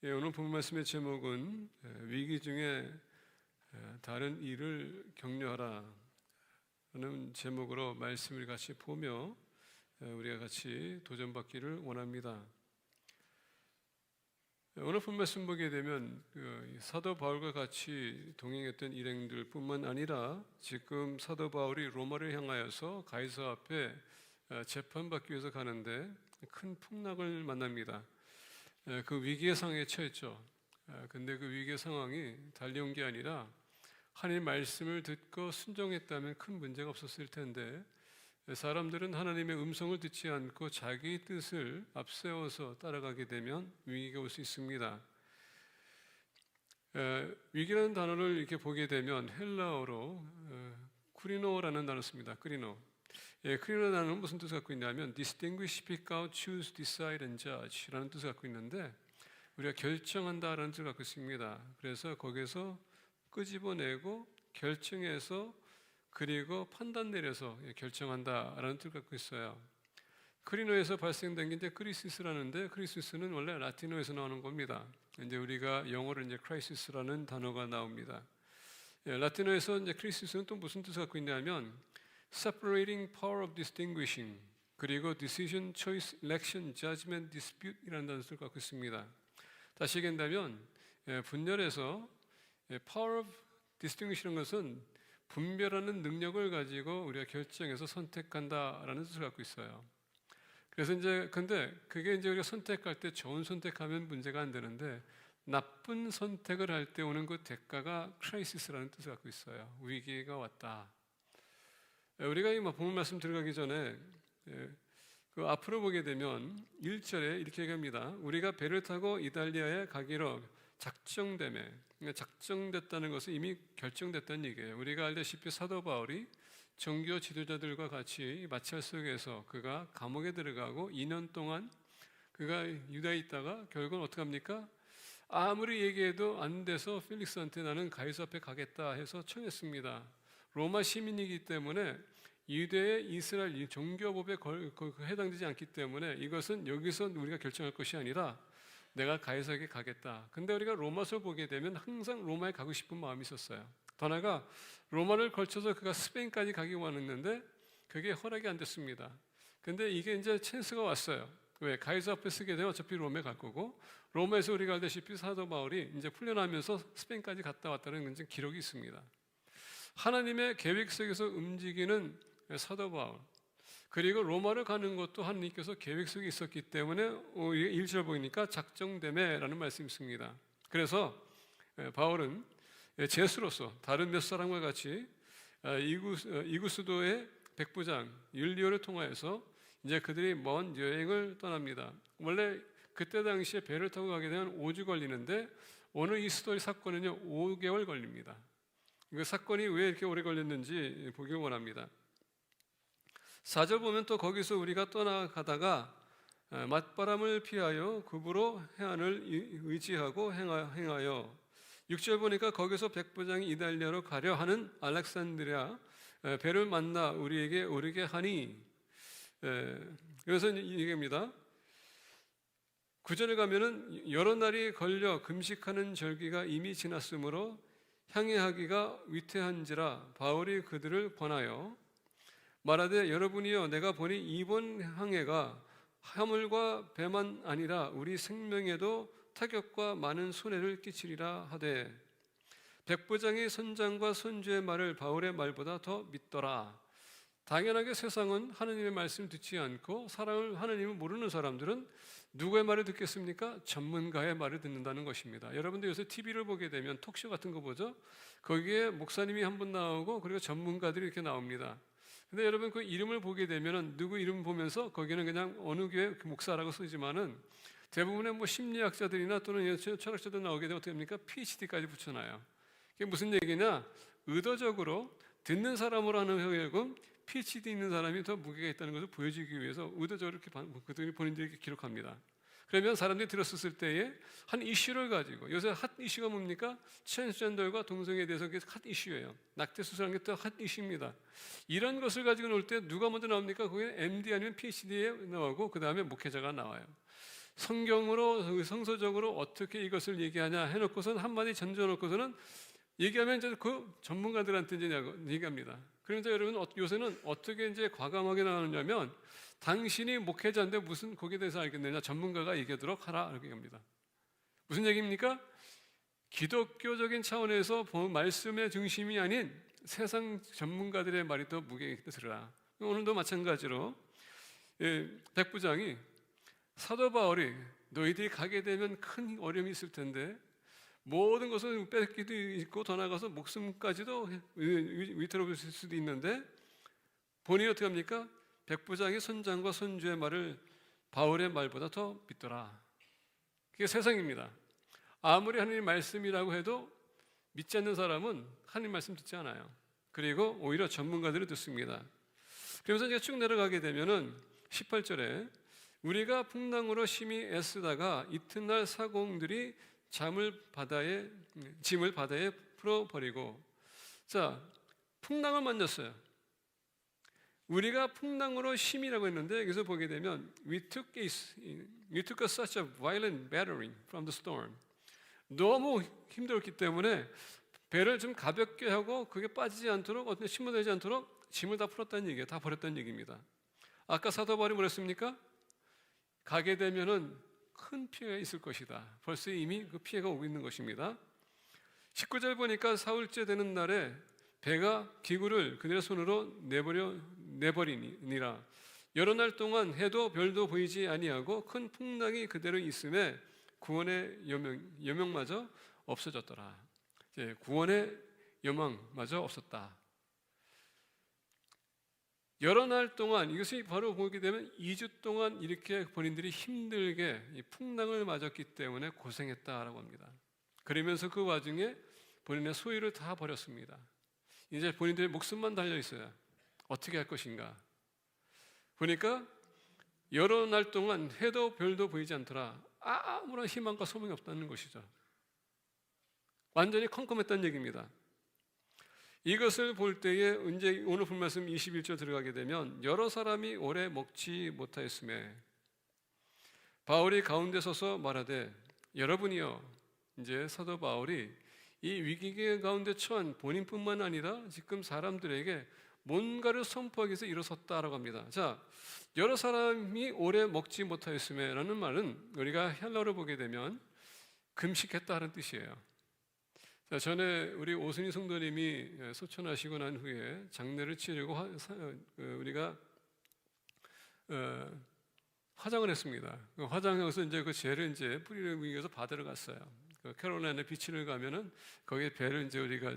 오늘 본 말씀의 제목은 위기 중에 다른 일을 격려하라 라는 제목으로 말씀을 같이 보며 우리가 같이 도전받기를 원합니다. 오늘 본 말씀 보게 되면 사도 바울과 같이 동행했던 일행들 뿐만 아니라 지금 사도 바울이 로마를 향하여서 가이사 앞에 재판받기 위해서 가는데 큰 풍랑을 만납니다. 그 위기의 상황에 처했죠. 근데 그 위기의 상황이 달려온 게 아니라 하나님의 말씀을 듣고 순종했다면 큰 문제가 없었을 텐데 사람들은 하나님의 음성을 듣지 않고 자기 뜻을 앞세워서 따라가게 되면 위기가 올 수 있습니다. 위기라는 단어를 이렇게 보게 되면 헬라어로 크리노라는 단어를 씁니다. 크리노. 크리노라는 단어는 무슨 뜻을 갖고 있냐면 distinguish, pick out, choose, decide and judge라는 뜻을 갖고 있는데 우리가 결정한다라는 뜻을 갖고 있습니다. 그래서 거기서 끄집어내고 결정해서 그리고 판단 내려서 결정한다라는 뜻을 갖고 있어요. 크리노에서 발생된 게 이제 크리시스라는데 크리시스는 원래 라틴어에서 나오는 겁니다. 이제 우리가 영어로 이제 크라이시스라는 단어가 나옵니다. 라틴어에서 이제 크리시스는 또 무슨 뜻을 갖고 있냐면 separating power of distinguishing 그리고 decision, choice, election, judgment, dispute이라는 단어를 갖고 있습니다. 다시 얘기한다면 분열해서 power of distinguishing 것은 분별하는 능력을 가지고 우리가 결정해서 선택한다라는 뜻을 갖고 있어요. 그래서 이제 근데 그게 이제 우리가 선택할 때 좋은 선택하면 문제가 안 되는데 나쁜 선택을 할 때 오는 그 대가가 크라이시스라는 뜻을 갖고 있어요. 위기가 왔다. 우리가 이 본문 말씀 들어가기 전에 그 앞으로 보게 되면 1절에 이렇게 얘기합니다. 우리가 배를 타고 이달리아에 가기로 작정되매 작정됐다는 것은 이미 결정됐다는 얘기예요. 우리가 알다시피 사도 바울이 정교 지도자들과 같이 마찰 속에서 그가 감옥에 들어가고 2년 동안 그가 유다에 있다가 결국은 어떻게 합니까? 아무리 얘기해도 안 돼서 펠릭스한테 나는 가이사 앞에 가겠다 해서 청했습니다. 로마 시민이기 때문에 유대의 이스라엘 종교법에 해당되지 않기 때문에 이것은 여기서 우리가 결정할 것이 아니라 내가 가이사에게 가겠다. 근데 우리가 로마서 보게 되면 항상 로마에 가고 싶은 마음이 있었어요. 더 나아가 로마를 걸쳐서 그가 스페인까지 가기 원했는데 그게 허락이 안 됐습니다. 근데 이게 이제 찬스가 왔어요. 왜? 가이사 앞에 쓰게 되면 어차피 로마에 갈 거고 로마에서 우리가 알다시피 사도 바울이 이제 훈련하면서 스페인까지 갔다 왔다는 기록이 있습니다. 하나님의 계획 속에서 움직이는 사도 바울 그리고 로마를 가는 것도 하나님께서 계획 속에 있었기 때문에 1절 보니까 작정되매라는 말씀이 있습니다. 그래서 바울은 제수로서 다른 몇 사람과 같이 이구스도의 백부장 율리오를 통하여서 이제 그들이 먼 여행을 떠납니다. 원래 그때 당시에 배를 타고 가게 되면 5주 걸리는데 오늘 이 스토리 사건은요 5개월 걸립니다. 그 사건이 왜 이렇게 오래 걸렸는지 보기 원합니다. 4절 보면 또 거기서 우리가 떠나가다가 맞바람을 피하여 급으로 해안을 의지하고 행하여 6절 보니까 거기서 백부장이 이달리아로 가려 하는 알렉산드리아 배를 만나 우리에게 오르게 하니 그래서 얘기합니다. 9절에 가면은 여러 날이 걸려 금식하는 절기가 이미 지났으므로 향해하기가 위태한지라 바울이 그들을 권하여 말하되 여러분이여 내가 보니 이번 항해가 화물과 배만 아니라 우리 생명에도 타격과 많은 손해를 끼치리라 하되 백부장이 선장과 선주의 말을 바울의 말보다 더 믿더라. 당연하게 세상은 하나님의 말씀을 듣지 않고 하나님을 모르는 사람들은 누구의 말을 듣겠습니까? 전문가의 말을 듣는다는 것입니다. 여러분들 요새 TV를 보게 되면 톡쇼 같은 거 보죠? 거기에 목사님이 한 분 나오고 그리고 전문가들이 이렇게 나옵니다. 근데 여러분 그 이름을 보게 되면은 누구 이름 보면서 거기는 그냥 어느 교회 목사라고 쓰지만은 대부분의 뭐 심리학자들이나 또는 철학자들 나오게 되면 어떻게 합니까? PhD까지 붙여놔요. 그게 무슨 얘기냐? 의도적으로 듣는 사람으로 하는 회역은 PhD 있는 사람이 더 무게가 있다는 것을 보여주기 위해서 의도적으로 이렇게 그들이 본인들이 이렇게 기록합니다. 그러면 사람들이 들었을 때에 한 이슈를 가지고 요새 핫 이슈가 뭡니까? 트랜스젠더과 동성애에 대해서 그게 핫 이슈예요. 낙태 수술하는 게 또 핫 이슈입니다. 이런 것을 가지고 놀 때 누가 먼저 나옵니까? 거기에 MD 아니면 PhD에 나오고 그 다음에 목회자가 나와요. 성경으로 성서적으로 어떻게 이것을 얘기하냐 해놓고서는 한마디 던져놓고서는 얘기하면 이제 그 전문가들한테 이제 얘기합니다. 그런데 여러분 요새는 어떻게 이제 과감하게 나오냐면 당신이 목회자인데 무슨 거기에 대해서 알겠느냐, 전문가가 얘기하도록 하라 이렇게 합니다. 무슨 얘기입니까? 기독교적인 차원에서 말씀의 중심이 아닌 세상 전문가들의 말이 더 무게 있게 들으라. 오늘도 마찬가지로 백부장이 사도 바울이 너희들이 가게 되면 큰 어려움이 있을 텐데 모든 것을 뺏기도 있고 더 나아가서 목숨까지도 위태로울 수도 있는데 본인이 어떻게 합니까? 백부장이 선장과 선주의 말을 바울의 말보다 더 믿더라. 그게 세상입니다. 아무리 하나님 말씀이라고 해도 믿지 않는 사람은 하나님 말씀 듣지 않아요. 그리고 오히려 전문가들을 듣습니다. 그러면서 이제 쭉 내려가게 되면은 18절에 우리가 풍랑으로 심히 애쓰다가 이튿날 사공들이 짐을 바다에 풀어버리고, 자, 풍랑을 만났어요. 우리가 풍랑으로 심이라고 했는데 여기서 보게 되면 we took such a violent battering from the storm. 너무 힘들었기 때문에 배를 좀 가볍게 하고 그게 빠지지 않도록 어떤 침몰되지 않도록 짐을 다 풀었다는 얘기예요. 다 버렸다는 얘기입니다. 아까 사도 바울이 뭐랬습니까? 가게 되면은 큰 피해가 있을 것이다. 벌써 이미 그 피해가 오고 있는 것입니다. 19절 보니까 사흘째 되는 날에 배가 기구를 그들의 손으로 내버리니라. 여러 날 동안 해도 별도 보이지 아니하고 큰 풍랑이 그대로 있음에 구원의 여명마저 없어졌더라. 이제 구원의 여망마저 없었다. 여러 날 동안, 이것이 바로 보게 되면 2주 동안 이렇게 본인들이 힘들게 이 풍랑을 맞았기 때문에 고생했다라고 합니다. 그러면서 그 와중에 본인의 소유를 다 버렸습니다. 이제 본인들의 목숨만 달려 있어요. 어떻게 할 것인가? 보니까 여러 날 동안 해도 별도 보이지 않더라. 아무런 희망과 소망이 없다는 것이죠. 완전히 컴컴했다는 얘기입니다. 이것을 볼 때에 이제 오늘 본 말씀 21절 들어가게 되면 여러 사람이 오래 먹지 못하였음에 바울이 가운데 서서 말하되 여러분이여, 이제 사도 바울이 이 위기 가운데 처한 본인뿐만 아니라 지금 사람들에게 뭔가를 선포하기 위해서 일어섰다라고 합니다. 자, 여러 사람이 오래 먹지 못하였음에 라는 말은 우리가 헬라어를 보게 되면 금식했다는 뜻이에요. 자, 전에 우리 오순희 성도님이 소천하시고 난 후에 장례를 치르고 우리가 화장을 했습니다. 화장해서 이제 그 죄를 이제 뿌리를 위해서 바다를 갔어요. 캐롤라이나 비치를 가면은 거기에 배를 이제 우리가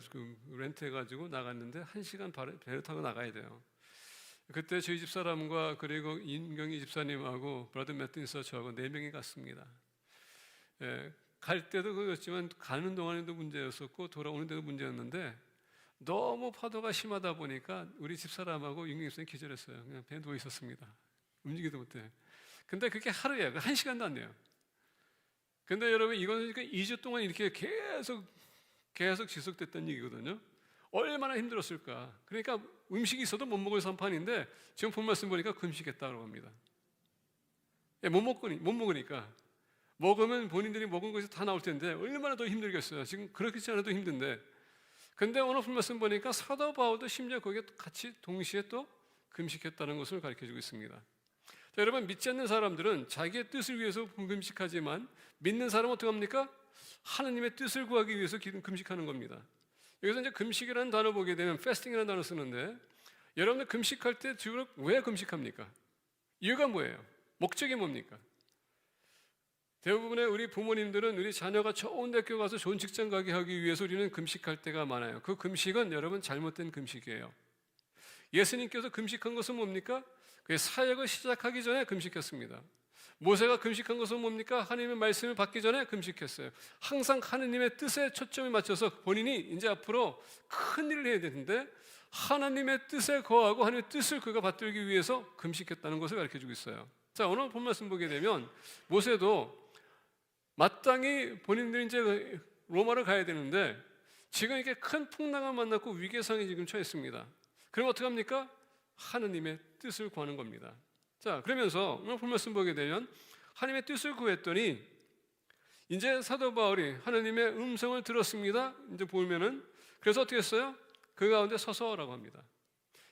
렌트해가지고 나갔는데 1시간 배를 타고 나가야 돼요. 그때 저희 집 사람과 그리고 인경희 집사님하고 브라더 매틴서 저하고 4명이 갔습니다. 갈 때도 그렇지만 가는 동안에도 문제였었고 돌아오는 데도 문제였는데 너무 파도가 심하다 보니까 우리 집사람하고 인경희 집사님 기절했어요. 그냥 배에 누워 있었습니다. 움직이도 못해. 근데 그게 하루예요. 1시간도 안 돼요. 근데 여러분 이거는 2주 동안 이렇게 계속 지속됐다는 얘기거든요. 얼마나 힘들었을까. 그러니까 음식이 있어도 못 먹을 산판인데 지금 본 말씀 보니까 금식했다고 합니다. 못 먹으니까. 먹으면 본인들이 먹은 것이 다 나올 텐데 얼마나 더 힘들겠어요. 지금 그렇지 않아도 힘든데. 근데 오늘 본 말씀 보니까 사도 바울도 심지어 거기에 같이 동시에 또 금식했다는 것을 가르쳐주고 있습니다. 자, 여러분 믿지 않는 사람들은 자기의 뜻을 위해서 금식하지만 믿는 사람은 어떻게 합니까? 하나님의 뜻을 구하기 위해서 금식하는 겁니다. 여기서 이제 금식이라는 단어 보게 되면 fasting이라는 단어 쓰는데 여러분들 금식할 때 주로 왜 금식합니까? 이유가 뭐예요? 목적이 뭡니까? 대부분의 우리 부모님들은 우리 자녀가 좋은 대학교 가서 좋은 직장 가게 하기 위해서 우리는 금식할 때가 많아요. 그 금식은 여러분 잘못된 금식이에요. 예수님께서 금식한 것은 뭡니까? 그 사역을 시작하기 전에 금식했습니다. 모세가 금식한 것은 뭡니까? 하나님의 말씀을 받기 전에 금식했어요. 항상 하나님의 뜻에 초점이 맞춰서 본인이 이제 앞으로 큰 일을 해야 되는데 하나님의 뜻에 거하고 하나님의 뜻을 그가 받들기 위해서 금식했다는 것을 가르쳐주고 있어요. 자, 오늘 본 말씀 보게 되면 모세도 마땅히 본인들이 이제 로마를 가야 되는데 지금 이렇게 큰 풍랑을 만났고 위기의 상황에 지금 처했습니다. 그럼 어떻게 합니까? 하느님의 뜻을 구하는 겁니다. 자, 그러면서 오늘 본 말씀 보게 되면 하나님의 뜻을 구했더니 이제 사도 바울이 하나님의 음성을 들었습니다. 이제 보면은 그래서 어떻게 했어요? 그 가운데 서서라고 합니다.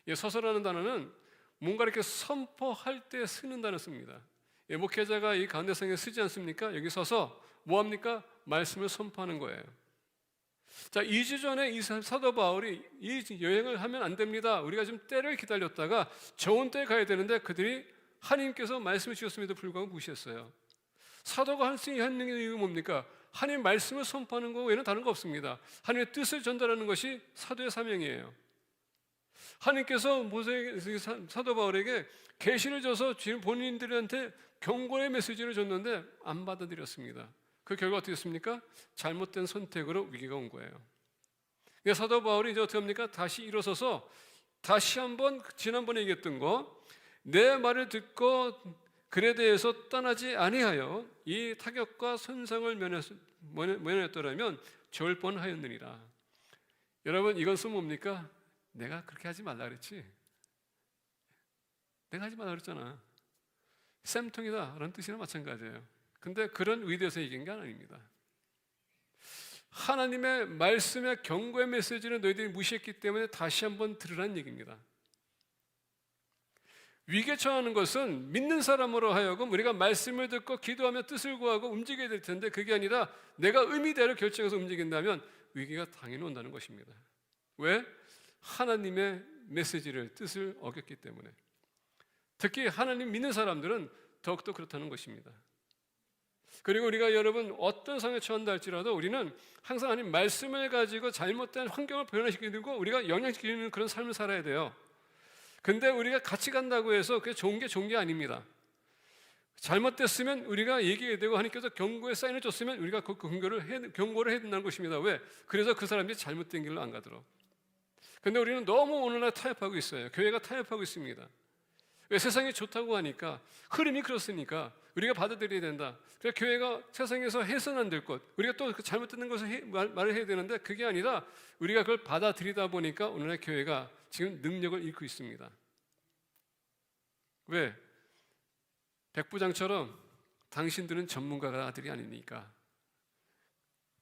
이 서서라는 단어는 뭔가 이렇게 선포할 때 쓰는 단어 씁니다. 목회자가 이 가운데성에 쓰지 않습니까? 여기 서서 뭐 합니까? 말씀을 선포하는 거예요. 자, 2주 전에 이 사도 바울이 이 여행을 하면 안 됩니다. 우리가 지금 때를 기다렸다가 좋은 때에 가야 되는데 그들이 하나님께서 말씀을 주셨음에도 불구하고 무시했어요. 사도가 할 수 있는 이유가 뭡니까? 하나님 말씀을 선포하는 거 외에는 다른 거 없습니다. 하나님의 뜻을 전달하는 것이 사도의 사명이에요. 하나님께서 사도 바울에게 계시를 줘서 본인들한테 경고의 메시지를 줬는데 안 받아들였습니다. 그 결과 어떻게 됐습니까? 잘못된 선택으로 위기가 온 거예요. 그러니까 사도 바울이 이제 어떻게 합니까? 다시 일어서서 다시 한번 지난번에 얘기했던 거, 내 말을 듣고 글에 대해서 떠나지 아니하여 이 타격과 손상을 면했더라면 좋을 뻔하였느니라. 여러분, 이것은 뭡니까? 내가 그렇게 하지 말라 그랬지. 내가 하지 말라 그랬잖아. 쌤통이다 라는 뜻이나 마찬가지예요. 근데 그런 의도에서 얘기한 게 아닙니다. 하나님의 말씀의 경고의 메시지를 너희들이 무시했기 때문에 다시 한번 들으라는 얘기입니다. 위기에 처하는 것은 믿는 사람으로 하여금 우리가 말씀을 듣고 기도하며 뜻을 구하고 움직여야 될 텐데, 그게 아니라 내가 의미대로 결정해서 움직인다면 위기가 당연히 온다는 것입니다. 왜? 하나님의 메시지를, 뜻을 어겼기 때문에. 특히 하나님 믿는 사람들은 더욱더 그렇다는 것입니다. 그리고 우리가 여러분 어떤 상황에 처한다 할지라도 우리는 항상 하나님 말씀을 가지고 잘못된 환경을 변화시키고 우리가 영향시키는 그런 삶을 살아야 돼요. 근데 우리가 같이 간다고 해서 그게 좋은 게 아닙니다. 잘못됐으면 우리가 얘기해야 되고, 하나님께서 경고의 사인을 줬으면 우리가 그 경고를 해야 된다는 것입니다. 왜? 그래서 그 사람들이 잘못된 길로 안 가도록. 근데 우리는 너무 오늘날 타협하고 있어요. 교회가 타협하고 있습니다. 왜? 세상이 좋다고 하니까, 흐름이 그렇으니까 우리가 받아들여야 된다. 그래서 교회가 세상에서 해서는 안 될 것, 우리가 또 잘못된 것을 말을 해야 되는데, 그게 아니라 우리가 그걸 받아들이다 보니까 오늘날 교회가 지금 능력을 잃고 있습니다. 왜? 백부장처럼 당신들은 전문가들이 아니니까.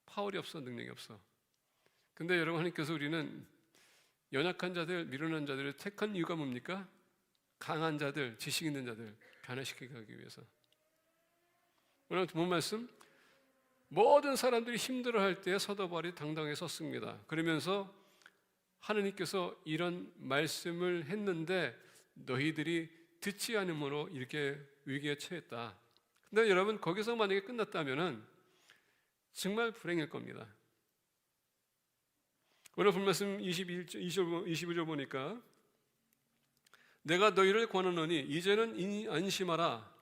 파월이 없어, 능력이 없어. 근데 여러분, 하나님께서 우리는 연약한 자들, 미련한 자들을 택한 이유가 뭡니까? 강한 자들, 지식 있는 자들 변화시키기 위해서. 오늘 본 말씀, 모든 사람들이 힘들어할 때 사도 바울이 당당하게 섰습니다. 그러면서 하나님께서 이런 말씀을 했는데 너희들이 듣지 않음으로 이렇게 위기에 처했다. 근데 여러분, 거기서 만약에 끝났다면 정말 불행일 겁니다. 오늘 본 말씀 21절 보니까, 내가 너희를 권하노니 이제는 안심하라.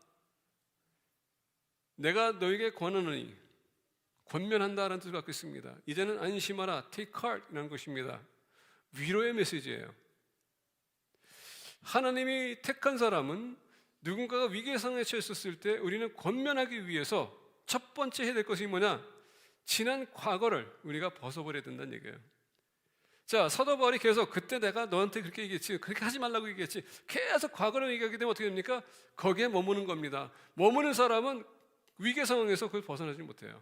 내가 너에게 권하노니, 권면한다라는 뜻을 갖고 있습니다. 이제는 안심하라, take heart이라는 것입니다. 위로의 메시지예요. 하나님이 택한 사람은 누군가가 위기의 상황에 처했을 때 우리는 권면하기 위해서 첫 번째 해야 될 것이 뭐냐? 지난 과거를 우리가 벗어버려야 된다는 얘기예요. 자, 사도 바울이 계속 그때 내가 너한테 그렇게 얘기했지, 그렇게 하지 말라고 얘기했지, 계속 과거를 얘기하게 되면 어떻게 됩니까? 거기에 머무는 겁니다. 머무는 사람은 위기 상황에서 그걸 벗어나지 못해요.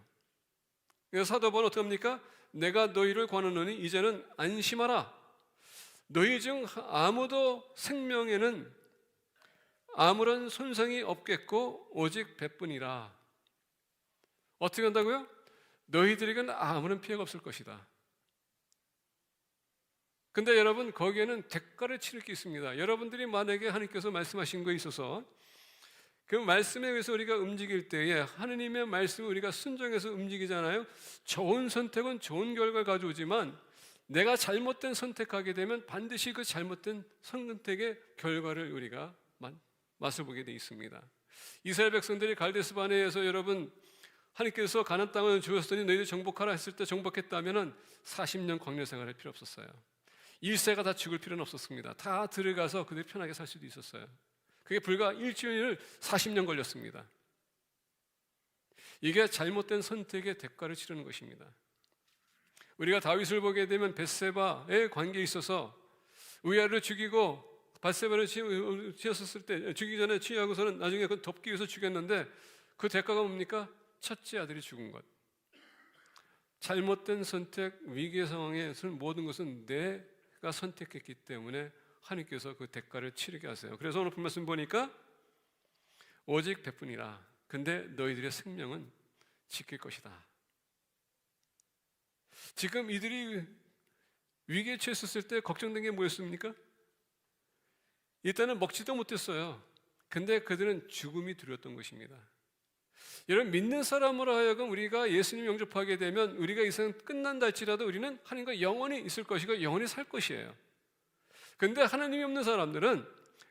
그래서 사도 바울은 어떻게 합니까? 내가 너희를 권하노니 이제는 안심하라. 너희 중 아무도 생명에는 아무런 손상이 없겠고 오직 배뿐이라. 어떻게 한다고요? 너희들에게는 아무런 피해가 없을 것이다. 근데 여러분, 거기에는 대가를 치를 게 있습니다. 여러분들이 만약에 하나님께서 말씀하신 거에 있어서 그 말씀에 의해서 우리가 움직일 때에 하나님의 말씀을 우리가 순종해서 움직이잖아요. 좋은 선택은 좋은 결과를 가져오지만 내가 잘못된 선택하게 되면 반드시 그 잘못된 선택의 결과를 우리가 맛을 보게 되어 있습니다. 이스라엘 백성들이 갈데스 바네에서 여러분 하나님께서 가나안 땅을 주셨으니 너희들 정복하라 했을 때 정복했다면 40년 광야 생활할 필요 없었어요. 1세가 다 죽을 필요는 없었습니다. 다 들어가서 그들이 편하게 살 수도 있었어요. 그게 불과 일주일 40년 걸렸습니다. 이게 잘못된 선택의 대가를 치르는 것입니다. 우리가 다윗을 보게 되면 벳세바의 관계에 있어서 우리아를 죽이고 벳세바를 죽이기 전에 취하고서는 나중에 그 덮기 위해서 죽였는데 그 대가가 뭡니까? 첫째 아들이 죽은 것. 잘못된 선택, 위기의 상황에서는 모든 것은 내가 선택했기 때문에 하나님께서 그 대가를 치르게 하세요. 그래서 오늘 본 말씀 보니까 오직 백분이라. 근데 너희들의 생명은 지킬 것이다. 지금 이들이 위기에 처했을 때 걱정된 게 뭐였습니까? 일단은 먹지도 못했어요. 근데 그들은 죽음이 두려웠던 것입니다. 여러분, 믿는 사람으로 하여금 우리가 예수님 영접하게 되면 우리가 이 세상 끝난다 할지라도 우리는 하나님과 영원히 있을 것이고 영원히 살 것이에요. 근데 하나님이 없는 사람들은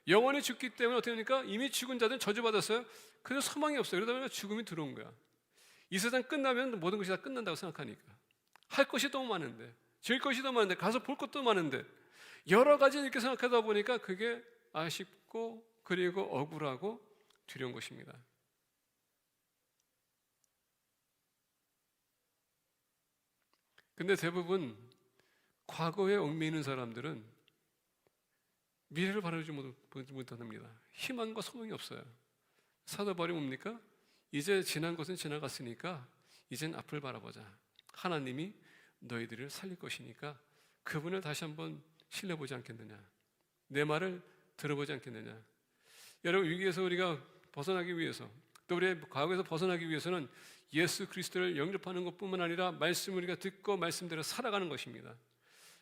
영원히 죽기 때문에 어떻게 합니까? 이미 죽은 자들은 저주받았어요. 그래서 소망이 없어요. 그러다 보니까 죽음이 들어온 거야. 이 세상 끝나면 모든 것이 다 끝난다고 생각하니까. 할 것이 너무 많은데, 질 것이 너무 많은데, 가서 볼 것도 많은데, 여러 가지 이렇게 생각하다 보니까 그게 아쉽고 그리고 억울하고 두려운 것입니다. 근데 대부분 과거에 얽매이는 사람들은 미래를 바라보지 못합니다. 희망과 소망이 없어요. 사도 바울이 뭡니까? 이제 지난 것은 지나갔으니까 이젠 앞을 바라보자. 하나님이 너희들을 살릴 것이니까 그분을 다시 한번 신뢰보지 않겠느냐, 내 말을 들어보지 않겠느냐. 여러분, 위기에서 우리가 벗어나기 위해서, 또 우리의 과거에서 벗어나기 위해서는 예수 그리스도를 영접하는 것뿐만 아니라 말씀을 우리가 듣고 말씀대로 살아가는 것입니다.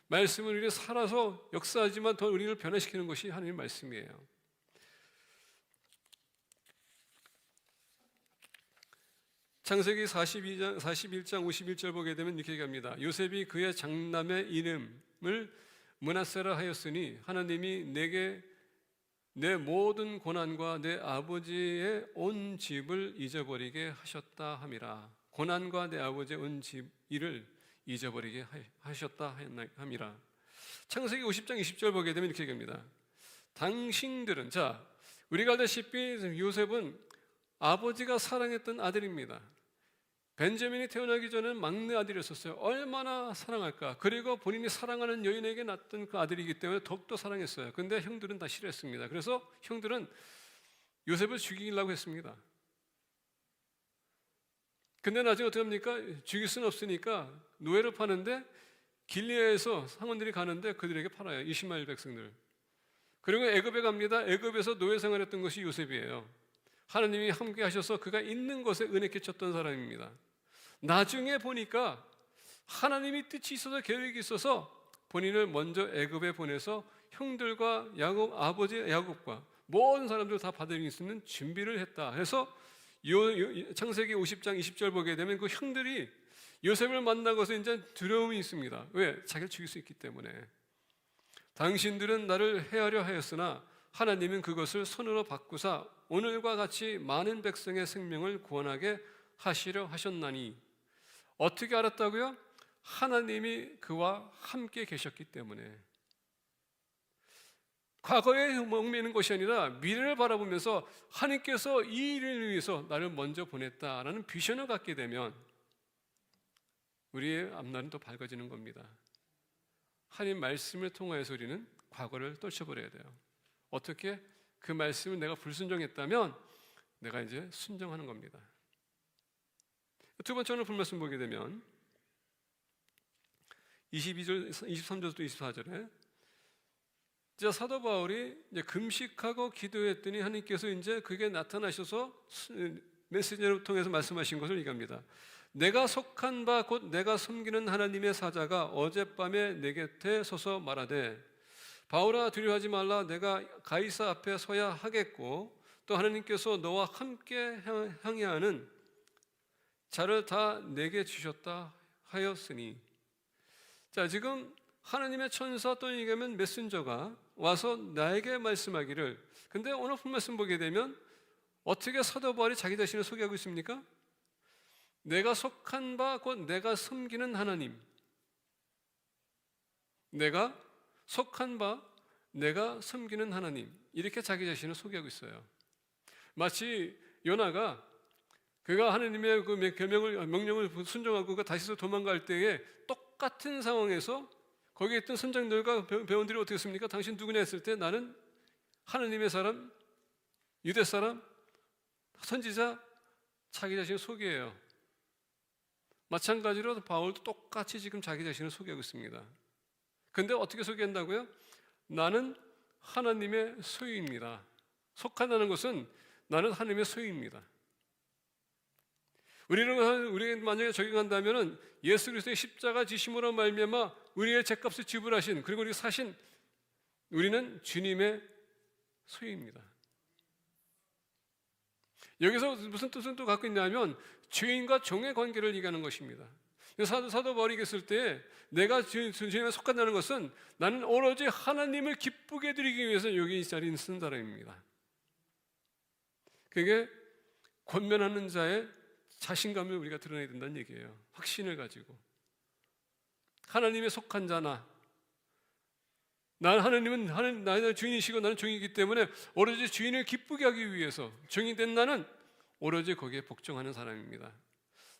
말씀을 우리가 살아서 역사하지만 더 우리를 변화시키는 것이 하나님의 말씀이에요. 창세기 41장 51절 보게 되면 이렇게 얘기합니다. 요셉이 그의 장남의 이름을 므낫세라 하였으니 하나님이 내게 내 모든 고난과 내 아버지의 온 집을 잊어버리게 하셨다 함이라. 고난과 내 아버지의 온 집 일을 잊어버리게 하셨다 함이라. 창세기 50장 20절 보게 되면 이렇게 얘기합니다. 당신들은, 자, 우리가 알다시피 요셉은 아버지가 사랑했던 아들입니다. 벤자민이 태어나기 전에는 막내 아들이었어요. 얼마나 사랑할까. 그리고 본인이 사랑하는 여인에게 낳던 그 아들이기 때문에 더욱더 사랑했어요. 근데 형들은 다 싫어했습니다. 그래서 형들은 요셉을 죽이려고 했습니다. 근데 나중에 어떻게 합니까? 죽일 수는 없으니까 노예를 파는데 길리아에서 상원들이 가는데 그들에게 팔아요. 이스마엘 백성들. 그리고 애굽에 갑니다. 애굽에서 노예 생활했던 것이 요셉이에요. 하나님이 함께 하셔서 그가 있는 곳에 은혜 끼쳤던 사람입니다. 나중에 보니까 하나님이 뜻이 있어서 계획이 있어서 본인을 먼저 애굽에 보내서 형들과 야곱, 아버지 야곱과 모든 사람들 다 받을 수 있는 준비를 했다. 해서 창세기 50장 20절 보게 되면 그 형들이 요셉을 만나고서 이제 두려움이 있습니다. 왜? 자기를 죽일 수 있기 때문에. 당신들은 나를 해하려 하였으나 하나님은 그것을 손으로 바꾸사 오늘과 같이 많은 백성의 생명을 구원하게 하시려 하셨나니. 어떻게 알았다고요? 하나님이 그와 함께 계셨기 때문에. 과거에 얽매이는 것이 아니라 미래를 바라보면서 하나님께서 이 일을 위해서 나를 먼저 보냈다라는 비전을 갖게 되면 우리의 앞날은 또 밝아지는 겁니다. 하나님 말씀을 통하여서 우리는 과거를 떨쳐버려야 돼요. 어떻게? 그 말씀을 내가 불순종했다면 내가 이제 순종하는 겁니다. 두 번째 오늘 본 말씀 보게 되면 23절부터 24절에 이제 사도 바울이 이제 금식하고 기도했더니 하나님께서 이제 그게 나타나셔서 메시지를 통해서 말씀하신 것을 얘기합니다. 내가 속한 바 곧 내가 섬기는 하나님의 사자가 어젯밤에 내 곁에 서서 말하되 바울아 두려워하지 말라. 내가 가이사 앞에 서야 하겠고 또 하나님께서 너와 함께 항해하는 자를 다 내게 주셨다 하였으니. 자, 지금 하나님의 천사 또는 얘기하면 메신저가 와서 나에게 말씀하기를. 근데 오늘 본 말씀 보게 되면 어떻게 사도 바울이 자기 자신을 소개하고 있습니까? 내가 속한 바 곧 내가 섬기는 하나님. 내가 속한 바 내가 섬기는 하나님. 이렇게 자기 자신을 소개하고 있어요. 마치 요나가 그가 하나님의 그 명령을 순종하고 그 다시서 도망갈 때에 똑같은 상황에서 거기에 있던 선장들과 배원들이 어떻게 했습니까? 당신 누구냐 했을 때 나는 하나님의 사람, 유대 사람, 선지자, 자기 자신을 속여요. 마찬가지로 바울도 똑같이 지금 자기 자신을 속이고 있습니다. 근데 어떻게 속인다고요? 나는 하나님의 소유입니다. 속한다는 것은 나는 하나님의 소유입니다. 우리가 만약에 적용한다면 예수 그리스도의 십자가 지심으로 말미암아 우리의 죄값을 지불하신, 그리고 우리 사신, 우리는 주님의 소유입니다. 여기서 무슨 뜻을 또 갖고 있냐면 주인과 종의 관계를 얘기하는 것입니다. 사도 바울이 얘기했을 때 내가 주님에 속한다는 것은 나는 오로지 하나님을 기쁘게 드리기 위해서 여기 이 자리에 쓴 사람입니다. 그게 권면하는 자의 자신감을 우리가 드러내야 된다는 얘기예요. 확신을 가지고 하나님의 속한 자나, 하나님은 나의 주인이시고 나는 종이기 때문에 오로지 주인을 기쁘게 하기 위해서 종이 된 나는 오로지 거기에 복종하는 사람입니다.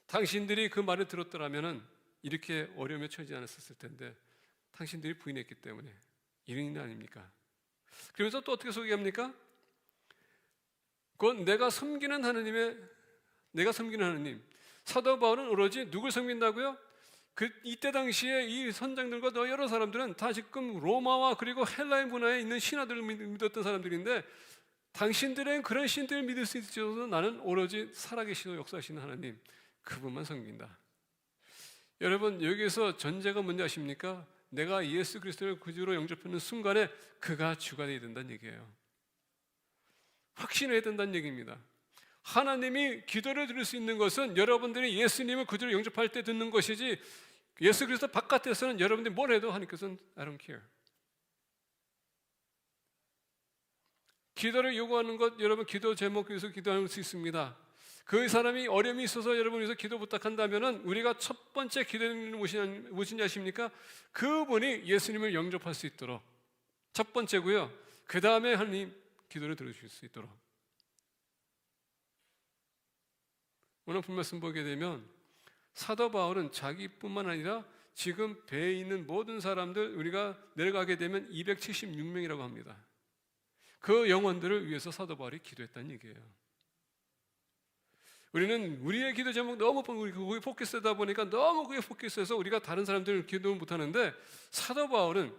당신들이 그 말을 들었더라면 이렇게 어려움에 처하지 않았을 텐데 당신들이 부인했기 때문에 이런 일 아닙니까? 그러면서 또 어떻게 소개합니까? 그건 내가 섬기는 하나님. 사도 바울은 오로지 누굴 섬긴다고요? 이때 당시에 이 선장들과 여러 사람들은 다 지금 로마와 그리고 헬라의 문화에 있는 신화들을 믿었던 사람들인데 당신들은 그런 신들을 믿을 수 있어도 나는 오로지 살아계시고 역사하시는 하나님, 그분만 섬긴다. 여러분, 여기서 전제가 뭔지 아십니까? 내가 예수 그리스도를 구주로 영접하는 순간에 그가 주가 되어야 된다는 얘기예요. 확신해야 된다는 얘기입니다. 하나님이 기도를 들을 수 있는 것은 여러분들이 예수님을 구주로 영접할 때 듣는 것이지, 예수 그리스도 바깥에서는 여러분들이 뭘 해도 하나님께서는 I don't care. 기도를 요구하는 것, 여러분 기도 제목 위해서 기도할 수 있습니다. 그 사람이 어려움이 있어서 여러분 위해서 기도 부탁한다면 우리가 첫 번째 기도는 무엇인지 아십니까? 그분이 예수님을 영접할 수 있도록 첫 번째고요. 그 다음에 하나님 기도를 들어주실 수 있도록. 오늘 본 말씀 보게 되면 사도 바울은 자기뿐만 아니라 지금 배에 있는 모든 사람들, 우리가 내려가게 되면 276명이라고 합니다. 그 영혼들을 위해서 사도 바울이 기도했다는 얘기예요. 우리는 우리의 기도 제목 너무 거기 포커스하다 보니까 너무 그게 포커스해서 우리가 다른 사람들을 기도를 못하는데, 사도 바울은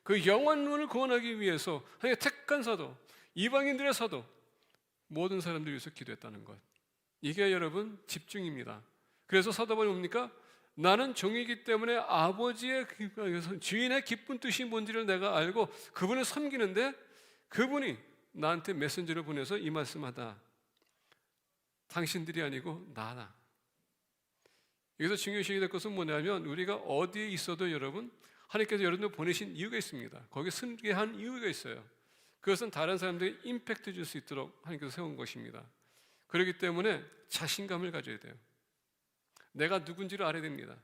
그 영혼을 구원하기 위해서 하나님의 택한 사도, 이방인들의 사도, 모든 사람들을 위해서 기도했다는 것. 이게 여러분 집중입니다. 그래서 사도 바울이 뭡니까? 나는 종이기 때문에 아버지의 주인의 기쁜 뜻이 뭔지를 내가 알고 그분을 섬기는데 그분이 나한테 메신저를 보내서 이 말씀하다. 당신들이 아니고 나다. 여기서 중요시 될 것은 뭐냐면 우리가 어디에 있어도 여러분 하나님께서 여러분을 보내신 이유가 있습니다. 거기에 승계한 이유가 있어요. 그것은 다른 사람들에게 임팩트 줄 수 있도록 하나님께서 세운 것입니다. 그렇기 때문에 자신감을 가져야 돼요. 내가 누군지를 알아야 됩니다.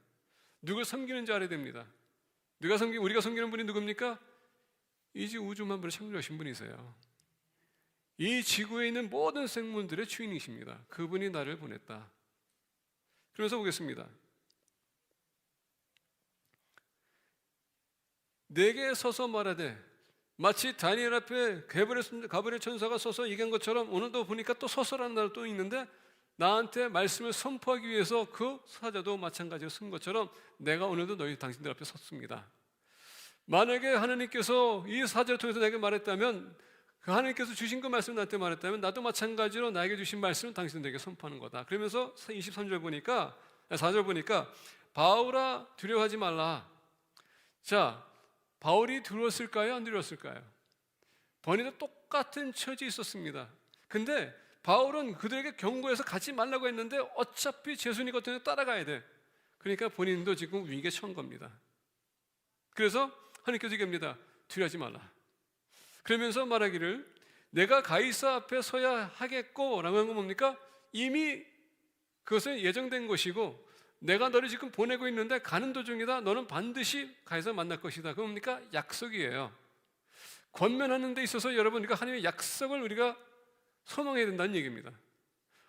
누굴 섬기는지 알아야 됩니다. 우리가 섬기는 분이 누굽니까? 이 우주 만물을 창조하신 분이세요. 이 지구에 있는 모든 생물들의 주인이십니다. 그분이 나를 보냈다. 그래서 보겠습니다. 내게 서서 말하되, 마치 다니엘 앞에 가브리엘 천사가 서서 얘기한 것처럼 오늘도 보니까 또 서서라는 날 또 있는데 나한테 말씀을 선포하기 위해서 그 사자도 마찬가지로 쓴 것처럼 내가 오늘도 당신들 앞에 섰습니다. 만약에 하나님께서 이 사자를 통해서 내게 말했다면, 그 하나님께서 주신 그 말씀을 나한테 말했다면 나도 마찬가지로 나에게 주신 말씀을 당신들에게 선포하는 거다. 그러면서 23절 보니까, 4절 보니까 바울아 두려워하지 말라. 자, 바울이 두려웠을까요? 안 두려웠을까요? 번이도 똑같은 처지에 있었습니다. 근데 바울은 그들에게 경고해서 가지 말라고 했는데 어차피 제순이 같은 데 따라가야 돼. 그러니까 본인도 지금 위기에 처한 겁니다. 그래서 하나님께서 얘기합니다. 두려워하지 말라. 그러면서 말하기를 내가 가이사 앞에 서야 하겠고 라고 한 건 뭡니까? 이미 그것은 예정된 것이고 내가 너를 지금 보내고 있는데 가는 도중이다. 너는 반드시 가이사 만날 것이다. 그건 뭡니까? 약속이에요. 권면하는 데 있어서 여러분 우리가 하나님의 약속을 우리가 소망해야 된다는 얘기입니다.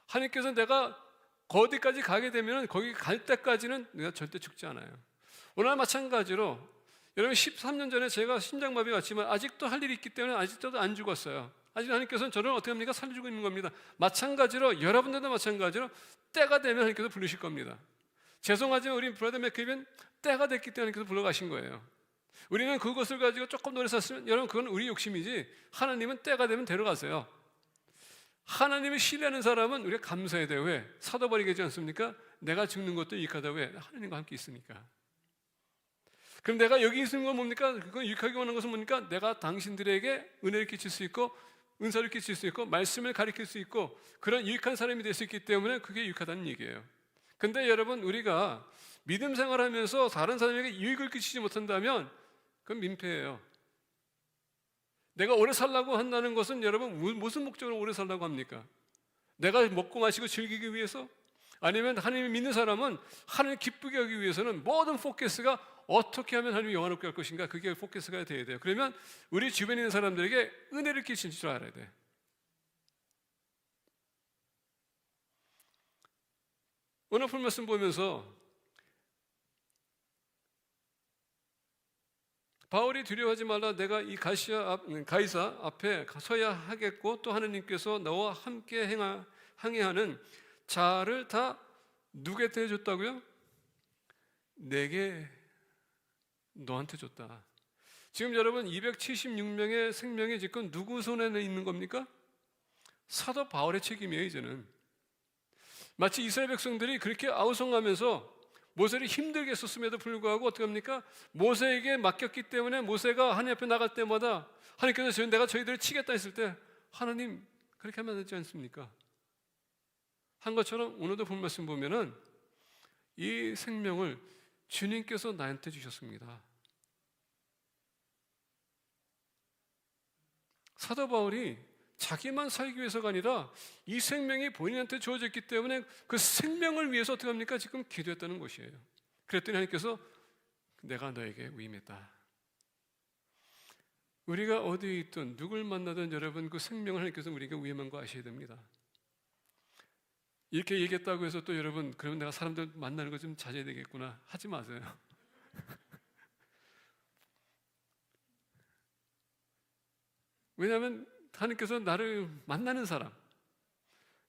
하나님께서 내가 어디까지 가게 되면 거기 갈 때까지는 내가 절대 죽지 않아요. 오늘 마찬가지로 여러분 13년 전에 제가 심장마비 왔지만 아직도 할 일이 있기 때문에 아직도 안 죽었어요. 아직 하나님께서는 저를 어떻게 합니까? 살려주고 있는 겁니다. 마찬가지로 여러분들도 마찬가지로 때가 되면 하나님께서 부르실 겁니다. 죄송하지만 우리 브라더 맥케빈 때가 됐기 때문에 하나님께서 불러가신 거예요. 우리는 그것을 가지고 조금 오래 샀으면 여러분 그건 우리 욕심이지 하나님은 때가 되면 데려가세요. 하나님을 신뢰하는 사람은 우리가 감사해야 돼요. 왜? 사도 바울이 얘기하지 않습니까? 내가 죽는 것도 유익하다. 왜? 하나님과 함께 있으니까. 그럼 내가 여기 있는 건 뭡니까? 그건 유익하게 원하는 것은 뭡니까? 내가 당신들에게 은혜를 끼칠 수 있고 은사를 끼칠 수 있고 말씀을 가르칠 수 있고 그런 유익한 사람이 될 수 있기 때문에 그게 유익하다는 얘기예요. 근데 여러분 우리가 믿음 생활하면서 다른 사람에게 유익을 끼치지 못한다면 그건 민폐예요. 내가 오래 살라고 한다는 것은 여러분 무슨 목적으로 오래 살라고 합니까? 내가 먹고 마시고 즐기기 위해서? 아니면 하나님을 믿는 사람은 하나님을 기쁘게 하기 위해서는 모든 포커스가 어떻게 하면 하나님이 영화롭게 할 것인가 그게 포커스가 돼야 돼요. 그러면 우리 주변에 있는 사람들에게 은혜를 끼칠 줄 알아야 돼. 오늘 본 말씀 보면서 바울이 두려워하지 말라 내가 이 가이사 앞에 서야 하겠고 또 하나님께서 너와 함께 항해하는 자를 다 누구한테 해줬다고요? 내게 너한테 줬다. 지금 여러분 276명의 생명이 지금 누구 손에 있는 겁니까? 사도 바울의 책임이에요. 이제는 마치 이스라엘 백성들이 그렇게 아우성하면서 모세를 힘들게 했었음에도 불구하고 어떻게 합니까? 모세에게 맡겼기 때문에 모세가 하나님 앞에 나갈 때마다 하나님께서 내가 저희들을 치겠다 했을 때 하나님 그렇게 하면 되지 않습니까? 한 것처럼 오늘도 본 말씀 보면은 이 생명을 주님께서 나한테 주셨습니다. 사도 바울이 자기만 살기 위해서가 아니라 이 생명이 본인한테 주어졌기 때문에 그 생명을 위해서 어떻게 합니까? 지금 기도했다는 것이에요. 그랬더니 하나님께서 내가 너에게 위임했다. 우리가 어디에 있든 누굴 만나든 여러분 그 생명을 하나님께서 우리에게 위임한 거 아셔야 됩니다. 이렇게 얘기했다고 해서 또 여러분 그러면 내가 사람들 만나는 거 좀 자제해야 되겠구나 하지 마세요. 왜냐하면 하나님께서 나를 만나는 사람,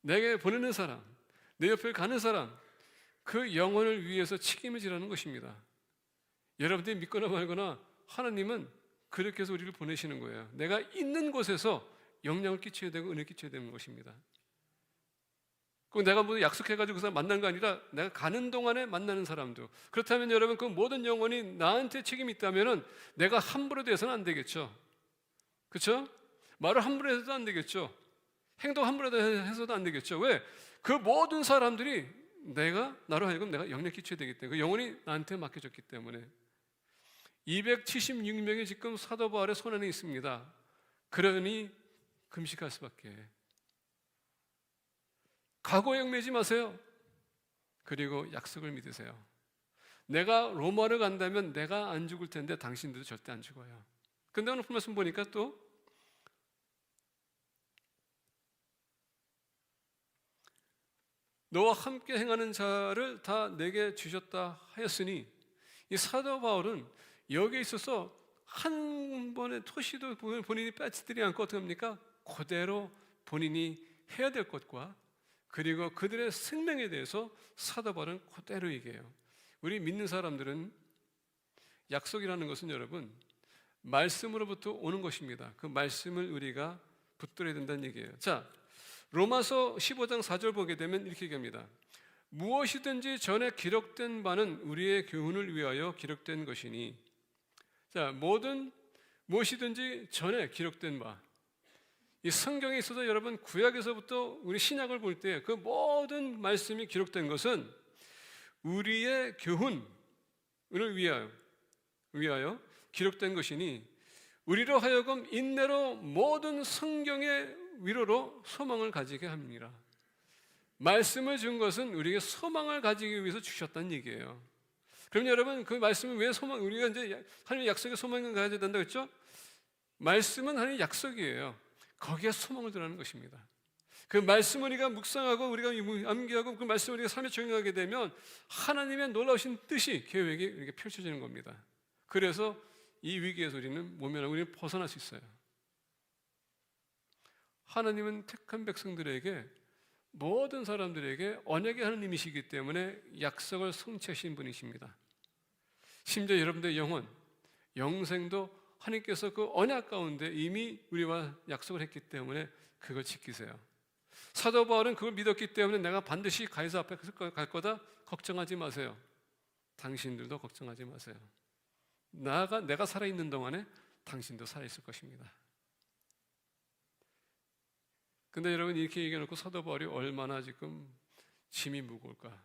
내게 보내는 사람, 내 옆에 가는 사람, 그 영혼을 위해서 책임을 지라는 것입니다. 여러분들이 믿거나 말거나 하나님은 그렇게 해서 우리를 보내시는 거예요. 내가 있는 곳에서 영향을 끼쳐야 되고 은혜를 끼쳐야 되는 것입니다. 그 내가 뭐 약속해가지고 그 사람 만난 거 아니라 내가 가는 동안에 만나는 사람도. 그렇다면 여러분 그 모든 영혼이 나한테 책임이 있다면은 내가 함부로 돼서는 안 되겠죠. 그렇죠? 말을 함부로 해서도 안 되겠죠. 행동 함부로 해서도 안 되겠죠. 왜? 그 모든 사람들이 나로 하여금 내가 영향을 끼쳐야 되기 때문에 그 영혼이 나한테 맡겨졌기 때문에 276명이 지금 사도 바울의 손 안에 있습니다. 그러니 금식할 수밖에. 각오에 얽매지 마세요. 그리고 약속을 믿으세요. 내가 로마를 간다면 내가 안 죽을 텐데 당신들도 절대 안 죽어요. 근데 오늘 말씀 보니까 또 너와 함께 행하는 자를 다 내게 주셨다 하였으니 이 사도 바울은 여기에 있어서 한 번의 토시도 본인이 빠지지 않고 어떻게 합니까? 그대로 본인이 해야 될 것과 그리고 그들의 생명에 대해서 사도 바울은 그대로 얘기해요. 우리 믿는 사람들은 약속이라는 것은 여러분 말씀으로부터 오는 것입니다. 그 말씀을 우리가 붙들어야 된다는 얘기예요. 자, 로마서 15장 4절 보게 되면 이렇게 얘기합니다. 무엇이든지 전에 기록된 바는 우리의 교훈을 위하여 기록된 것이니. 자, 무엇이든지 전에 기록된 바. 이 성경에 있어서 여러분 구약에서부터 우리 신약을 볼 때 그 모든 말씀이 기록된 것은 우리의 교훈을 위하여 기록된 것이니 우리로 하여금 인내로 모든 성경의 위로로 소망을 가지게 합니다. 말씀을 준 것은 우리에게 소망을 가지기 위해서 주셨다는 얘기예요. 그럼 여러분 그 말씀은 왜 우리가 이제 하나님의 약속에 소망을 가져야 된다고 했죠? 말씀은 하나님의 약속이에요. 거기에 소망을 두라는 것입니다. 그 말씀을 우리가 묵상하고 우리가 암기하고 그 말씀을 우리가 삶에 적용하게 되면 하나님의 놀라우신 뜻이 계획이 이렇게 펼쳐지는 겁니다. 그래서 이 위기에서 우리는 모면하고 우리는 벗어날 수 있어요. 하나님은 택한 백성들에게, 모든 사람들에게 언약의 하나님이시기 때문에 약속을 성취하신 분이십니다. 심지어 여러분들의 영혼, 영생도 하나님께서 그 언약 가운데 이미 우리와 약속을 했기 때문에 그걸 지키세요. 사도 바울은 그걸 믿었기 때문에 내가 반드시 가이사 앞에 갈 거다 걱정하지 마세요. 당신들도 걱정하지 마세요. 내가 살아있는 동안에 당신도 살아있을 것입니다. 근데 여러분, 이렇게 얘기해놓고 사도 바울이 얼마나 지금 짐이 무거울까?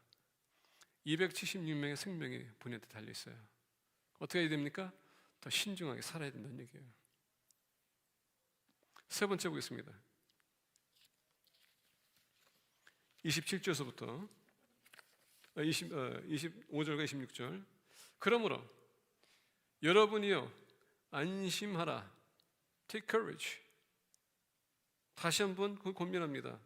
276명의 생명이 분한테 달려있어요. 어떻게 해야 됩니까? 더 신중하게 살아야 된다는 얘기예요. 세 번째 보겠습니다. 27절서부터 25절과 26절. 그러므로 여러분이요, 안심하라. Take courage. 다시 한번 그 권면합니다.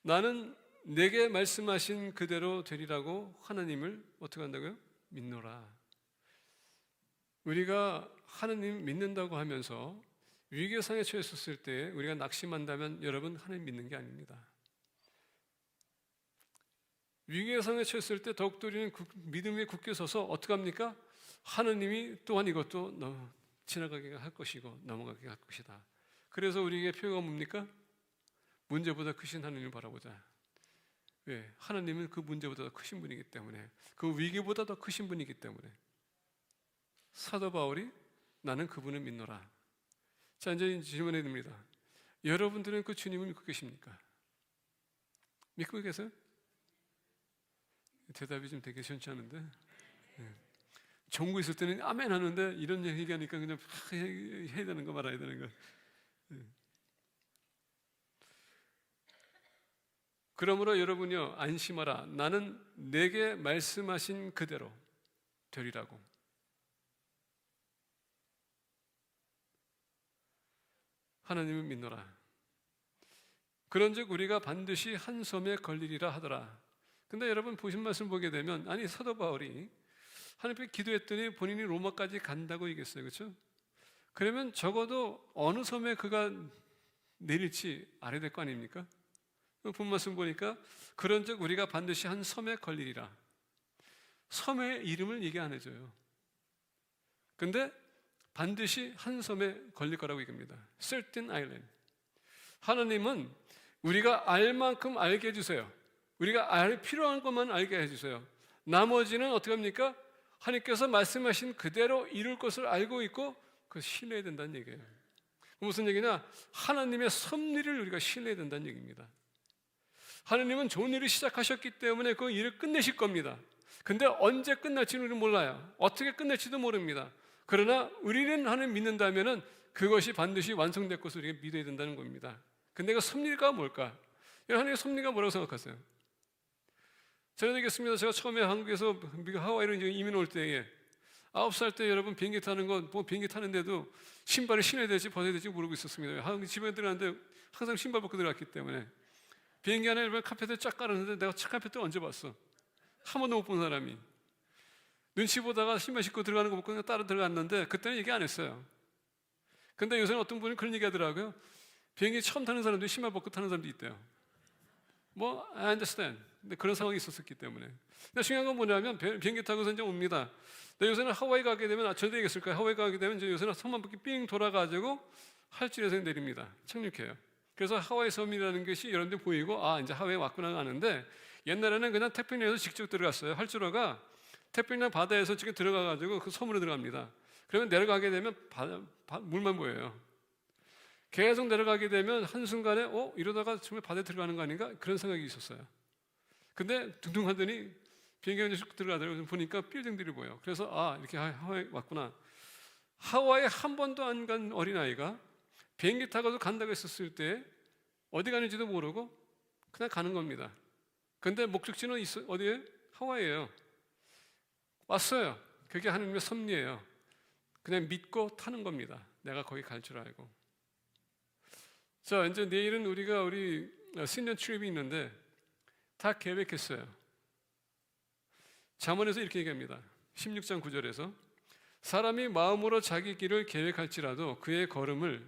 나는 내게 말씀하신 그대로 되리라고 하나님을 어떻게 한다고요? 믿노라. 우리가 하나님 믿는다고 하면서 위기의 상황에 처했을 때 우리가 낙심한다면 여러분, 하나님 믿는 게 아닙니다. 위기의 상황에 처했을 때 더욱더 우리는 믿음에 굳게 서서 어떻게 합니까? 하나님이 또한 이것도 지나가게 할 것이고 넘어가게 할 것이다. 그래서 우리에게 표가 뭡니까? 문제보다 크신 하나님을 바라보자. 왜? 하나님은 그 문제보다 더 크신 분이기 때문에, 그 위기보다 더 크신 분이기 때문에. 사도 바울이 나는 그분을 믿노라. 자, 이제 질문해 듭니다. 여러분들은 그 주님을 믿고 계십니까? 믿고 계세요? 대답이 좀 되게 시원치 않은데, 정부 있을 때는 아멘 하는데 이런 얘기하니까 그냥 해야 되는 거 말아야 되는 거. 그러므로 여러분이요, 안심하라. 나는 내게 말씀하신 그대로 되리라고. 하나님을 믿노라. 그런즉 우리가 반드시 한 섬에 걸리리라 하더라. 근데 여러분, 보신 말씀 보게 되면, 아니, 사도 바울이 하나님께 기도했더니 본인이 로마까지 간다고 얘기했어요. 그렇죠? 그러면 적어도 어느 섬에 그가 내릴지 알아야 될 거 아닙니까? 본 말씀 보니까 그런즉 우리가 반드시 한 섬에 걸리리라. 섬의 이름을 얘기 안 해줘요. 근데 반드시 한 섬에 걸릴 거라고 얘기합니다. Certain island. 하나님은 우리가 알 만큼 알게 해주세요. 우리가 알 필요한 것만 알게 해주세요. 나머지는 어떻게 합니까? 하나님께서 말씀하신 그대로 이룰 것을 알고 있고 그걸 신뢰해야 된다는 얘기예요. 무슨 얘기냐? 하나님의 섭리를 우리가 신뢰해야 된다는 얘기입니다. 하나님은 좋은 일을 시작하셨기 때문에 그 일을 끝내실 겁니다. 근데 언제 끝날지는 우리는 몰라요. 어떻게 끝낼지도 모릅니다. 그러나 우리는 하나님 믿는다면 그것이 반드시 완성될 것을 우리가 믿어야 된다는 겁니다. 근데 그 섭리가 뭘까? 하나님의 섭리가 뭐라고 생각하세요? 저는 얘기했습니다. 제가 처음에 한국에서 미국 하와이로 이민 올 때에 9살 때 여러분 비행기 타는 거, 비행기 타는데도 신발을 신어야 될지 벗어야 될지 모르고 있었습니다. 집에 들어갔는데 항상 신발 벗고 들어갔기 때문에 비행기 안에 카펫을 쫙 깔았는데 내가 카펫을 언제 봤어? 한 번도 못 본 사람이. 눈치 보다가 신발 신고 들어가는 거 보고 그냥 따라 들어갔는데 그때는 얘기 안 했어요. 근데 요새는 어떤 분이 그런 얘기 하더라고요. 비행기 처음 타는 사람들이 신발 벗고 타는 사람도 있대요. I understand. 근데 그런 상황이 있었기 때문에. 근데 중요한 건 뭐냐면 비행기 타고서 이제 옵니다. 근데 요새는 하와이 가게 되면, 저도 얘기했을 거예요. 하와이 가게 되면 이제 요새는 섬 한 바퀴 삥 돌아가지고 할줄에서 내립니다. 착륙해요. 그래서 하와이 섬이라는 것이 여러분들 보이고, 이제 하와이에 왔구나 하는데, 옛날에는 그냥 태평양에서 직접 들어갔어요. 할줄어가 태평양 바다에서 지금 들어가가지고 그 섬으로 들어갑니다. 그러면 내려가게 되면 물만 보여요. 계속 내려가게 되면 한순간에 이러다가 정말 바다에 들어가는 거 아닌가? 그런 생각이 있었어요. 근데 둥둥 하더니 비행기가 쭉 들어가더라고요. 보니까 빌딩들이 보여요. 그래서 이렇게 하와이 왔구나. 하와이에 한 번도 안 간 어린아이가 비행기 타고도 간다고 했었을 때 어디 가는지도 모르고 그냥 가는 겁니다. 근데 목적지는 어디예요? 하와이예요. 왔어요. 그게 하나님의 섭리예요. 그냥 믿고 타는 겁니다. 내가 거기 갈 줄 알고. 자, 이제 내일은 우리 신년 트립이 있는데 다 계획했어요. 잠언에서 이렇게 얘기합니다. 16장 9절에서 사람이 마음으로 자기 길을 계획할지라도 그의 걸음을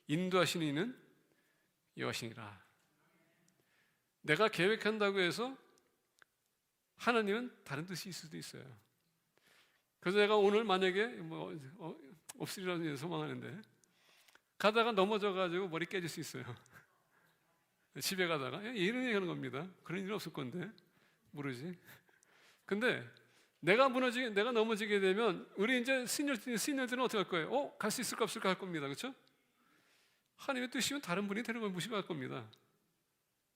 인도하시는 이는 여호와시니라. 내가 계획한다고 해서 하나님은 다른 뜻이 있을 수도 있어요. 그래서 내가 오늘 만약에 없으리라고 소망하는데 가다가 넘어져가지고 머리 깨질 수 있어요. 집에 가다가 이런 얘기 하는 겁니다. 그런 일은 없을 건데 모르지. 근데 내가 넘어지게 되면 우리 이제 시니어들은 어떻게 할 거예요? 갈 수 있을까 없을까 할 겁니다. 그렇죠? 하나님의 뜻이면 다른 분이 되는 걸 무시할 겁니다.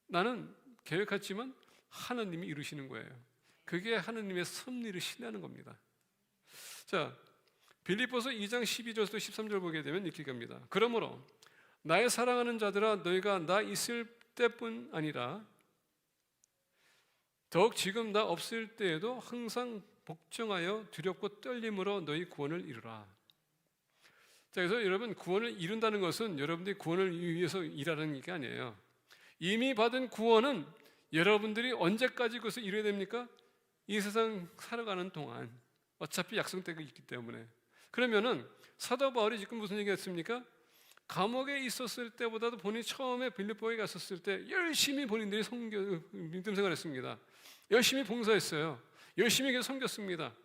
나는 계획했지만 하나님이 이루시는 거예요. 그게 하나님의 섭리를 신뢰하는 겁니다. 자, 빌립보서 2장 12절부터 13절 보게 되면 이렇게 갑니다. 그러므로 나의 사랑하는 자들아 너희가 나 있을 때뿐 아니라 더욱 지금 나 없을 때에도 항상 복종하여 두렵고 떨림으로 너희 구원을 이루라. 자, 그래서 여러분 구원을 이룬다는 것은 여러분들이 구원을 위해서 일하는 게 아니에요. 이미 받은 구원은 여러분들이 언제까지 그것을 이뤄야 됩니까? 이 세상 살아가는 동안 어차피 약속되고 있기 때문에. 그러면은 사도 바울이 지금 무슨 얘기했습니까? 감옥에 있었을 때보다도 본인이 처음에 빌립보에 갔었을 때 열심히 본인들이 믿음 생활했습니다. 열심히 봉사했어요. 열심히 계속 섬겼습니다.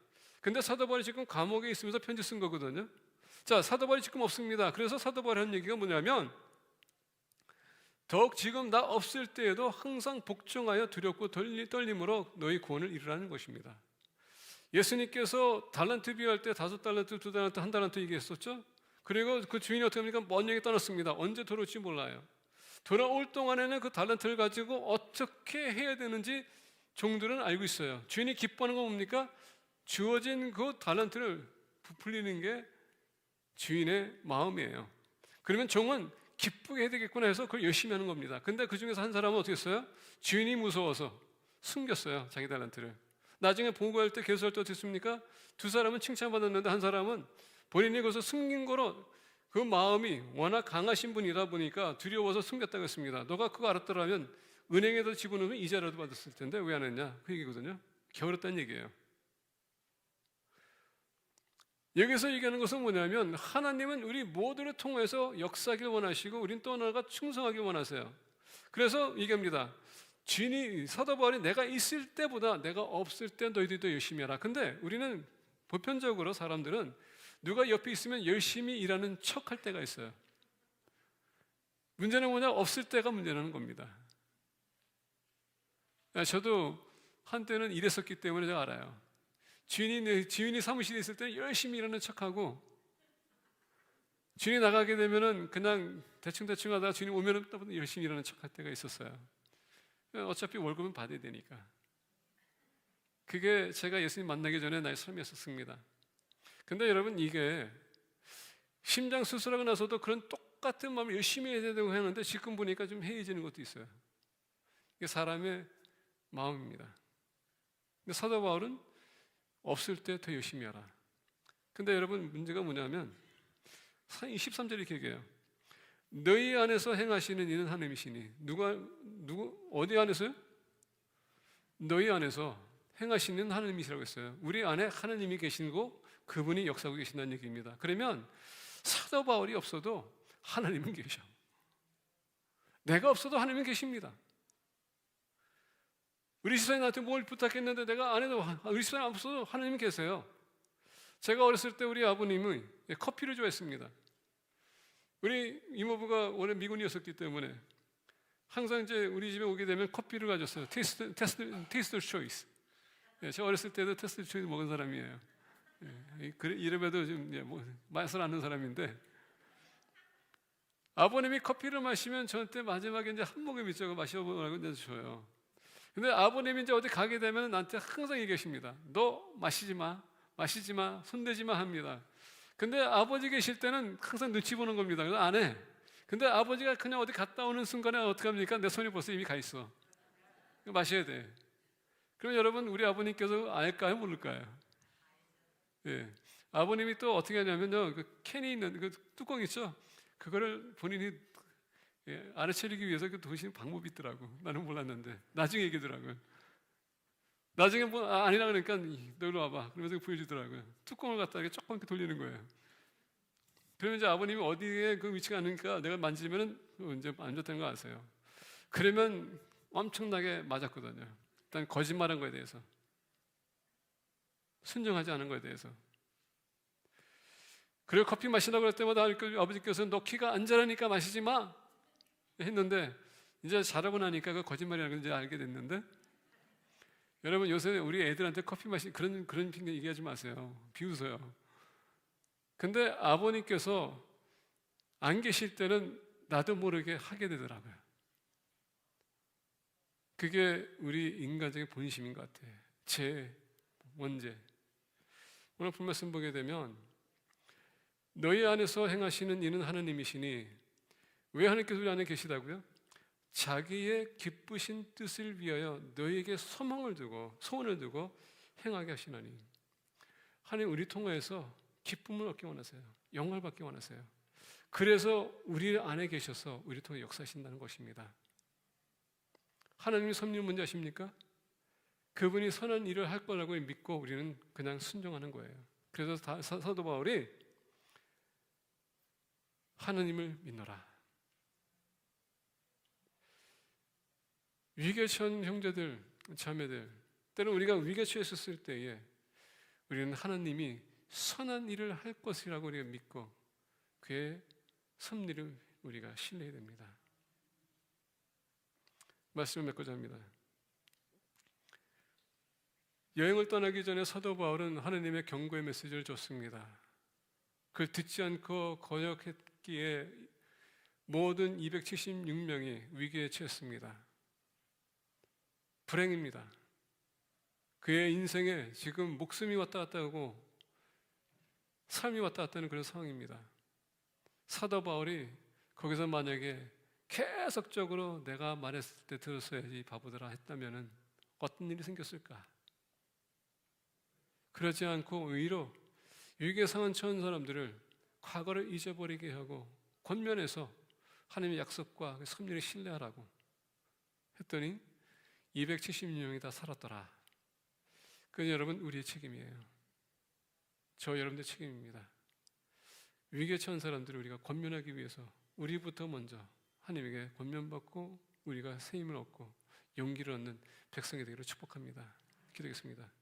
근데 사도 바울이 지금 감옥에 있으면서 편지 쓴 거거든요. 자, 사도 바울이 지금 없습니다. 그래서 사도 바울이 하는 얘기가 뭐냐면 더욱 지금 나 없을 때에도 항상 복종하여 두렵고 떨림으로 너희 구원을 이루라는 것입니다. 예수님께서 달란트 비유할 때 5달란트, 2달란트, 1달란트 얘기했었죠. 그리고 그 주인이 어떻게 합니까? 먼 여기 떠났습니다. 언제 돌아올지 몰라요. 돌아올 동안에는 그 달란트를 가지고 어떻게 해야 되는지 종들은 알고 있어요. 주인이 기뻐하는 건 뭡니까? 주어진 그 달란트를 부풀리는 게 주인의 마음이에요. 그러면 종은 기쁘게 해야 되겠구나 해서 그걸 열심히 하는 겁니다. 근데 그 중에서 한 사람은 어떻게 했어요? 주인이 무서워서 숨겼어요. 자기 달란트를. 나중에 보고할 때 개수할 때 어떻게 했습니까? 2사람은 칭찬받았는데 한 사람은 본인이 그것을 숨긴 거로 그 마음이 워낙 강하신 분이다 보니까 두려워서 숨겼다고 했습니다. 너가 그거 알았더라면 은행에다 집어넣으면 이자라도 받았을 텐데 왜 안 했냐? 그 얘기거든요. 게으르다는 얘기예요. 여기서 얘기하는 것은 뭐냐면 하나님은 우리 모두를 통해서 역사하길 원하시고 우린 또 하나가 충성하길 원하세요. 그래서 얘기합니다. 주인이 사도 바울이 내가 있을 때보다 내가 없을 때 너희들도 열심히 해라. 근데 우리는 보편적으로 사람들은 누가 옆에 있으면 열심히 일하는 척할 때가 있어요. 문제는 뭐냐? 없을 때가 문제라는 겁니다. 저도 한때는 이랬었기 때문에 제가 알아요. 주인이 사무실에 있을 때 열심히 일하는 척하고 주인이 나가게 되면은 그냥 대충 하다가 주인이 오면은 또 열심히 일하는 척할 때가 있었어요. 어차피 월급은 받아야 되니까. 그게 제가 예수님 만나기 전에 나의 삶이었습니다. 근데 여러분 이게 심장 수술하고 나서도 그런 똑같은 마음을 열심히 해야 되고 하는데 지금 보니까 좀 해이해지는 것도 있어요. 이게 사람의 마음입니다. 근데 사도 바울은 없을 때 더 열심히 하라. 근데 여러분 문제가 뭐냐면 13절에 이렇게 얘기해요. 너희 안에서 행하시는 이는 하나님이시니 누구 어디 안에서요? 너희 안에서 행하시는 하나님이시라고 했어요. 우리 안에 하나님이 계시고 그분이 역사하고 계신다는 얘기입니다. 그러면 사도 바울이 없어도 하나님은 계셔. 내가 없어도 하나님은 계십니다. 우리 집사님 나한테 뭘 부탁했는데 내가 안 해도 우리 집사님 없어도 하나님은 계세요. 제가 어렸을 때 우리 아버님은 커피를 좋아했습니다. 우리 이모부가 원래 미군이었었기 때문에 항상 이제 우리 집에 오게 되면 커피를 가졌어요. 테스트 초이스. 제가 어렸을 때도 테스트 초이스 먹은 사람이에요. 이름에도 좀 맛을 아는 사람인데 아버님이 커피를 마시면 저한테 마지막에 이제 한 모금 있자고 마셔보라고 이제 줘요. 근데 아버님이 이제 어디 가게 되면 나한테 항상 얘기하십니다. 너 마시지 마, 손대지 마 합니다. 근데 아버지 계실 때는 항상 눈치 보는 겁니다. 그래서 안 해. 근데 아버지가 그냥 어디 갔다 오는 순간에 어떻게 합니까? 내 손이 벌써 이미 가 있어. 마셔야 돼. 그럼 여러분 우리 아버님께서 알까요, 모를까요? 예. 아버님이 또 어떻게 하냐면요, 그 캔이 있는 그 뚜껑 있죠? 그거를 본인이 알아채리기 위해서 그 도시는 방법이 있더라고. 나는 몰랐는데 나중에 얘기하더라고요. 나중에 뭐 아니라 그러니까 너 이리 와봐. 그러면서 보여주더라고요. 뚜껑을 갖다 이렇게 조금 이렇게 돌리는 거예요. 그러면 이제 아버님이 어디에 그 위치가 아니니까 내가 만지면은 이제 안 좋다는 거 아세요. 그러면 엄청나게 맞았거든요. 일단 거짓말한 거에 대해서, 순종하지 않은 거에 대해서. 그리고 커피 마시라고 할 때마다 아버지께서 너 키가 안 자라니까 마시지 마 했는데, 이제 자라고 나니까 그 거짓말이라는 걸 이제 알게 됐는데, 여러분 요새 우리 애들한테 커피 마시 그런 핑계 얘기하지 마세요. 비웃어요. 근데 아버님께서 안 계실 때는 나도 모르게 하게 되더라고요. 그게 우리 인간적인 본심인 것 같아요. 제 원죄. 오늘 본 말씀 보게 되면 너희 안에서 행하시는 이는 하나님이시니, 왜 하나님께서 우리 안에 계시다고요? 자기의 기쁘신 뜻을 위하여 너희에게 소원을 두고 행하게 하시나니. 하나님 우리 통하여서 기쁨을 얻기 원하세요. 영광을 받기 원하세요. 그래서 우리 안에 계셔서 우리 통해 역사하신다는 것입니다. 하나님이 섭리 뭔지 아십니까? 그분이 선한 일을 할 거라고 믿고 우리는 그냥 순종하는 거예요. 그래서 사도 바울이 하나님을 믿노라. 위기에 처한 형제들, 자매들, 때로는 우리가 위기에 처했을 때에 우리는 하나님이 선한 일을 할 것이라고 우리가 믿고 그의 섭리를 우리가 신뢰해야 됩니다. 말씀을 맺고자 합니다. 여행을 떠나기 전에 사도 바울은 하나님의 경고의 메시지를 줬습니다. 그걸 듣지 않고 거역했기에 모든 276명이 위기에 처했습니다. 불행입니다. 그의 인생에 지금 목숨이 왔다 갔다 하고 삶이 왔다 갔다 하는 그런 상황입니다. 사도 바울이 거기서 만약에 계속적으로 내가 말했을 때 들었어야지 바보들아 했다면 어떤 일이 생겼을까? 그러지 않고 오히려 위기에 상한 처한 사람들을 과거를 잊어버리게 하고 권면해서 하나님의 약속과 섭리를 신뢰하라고 했더니 276명이 다 살았더라. 그건 여러분 우리의 책임이에요. 저 여러분들의 책임입니다. 위기에 처한 사람들을 우리가 권면하기 위해서 우리부터 먼저 하나님에게 권면받고 우리가 새 힘을 얻고 용기를 얻는 백성이 되기를 축복합니다. 기도하겠습니다.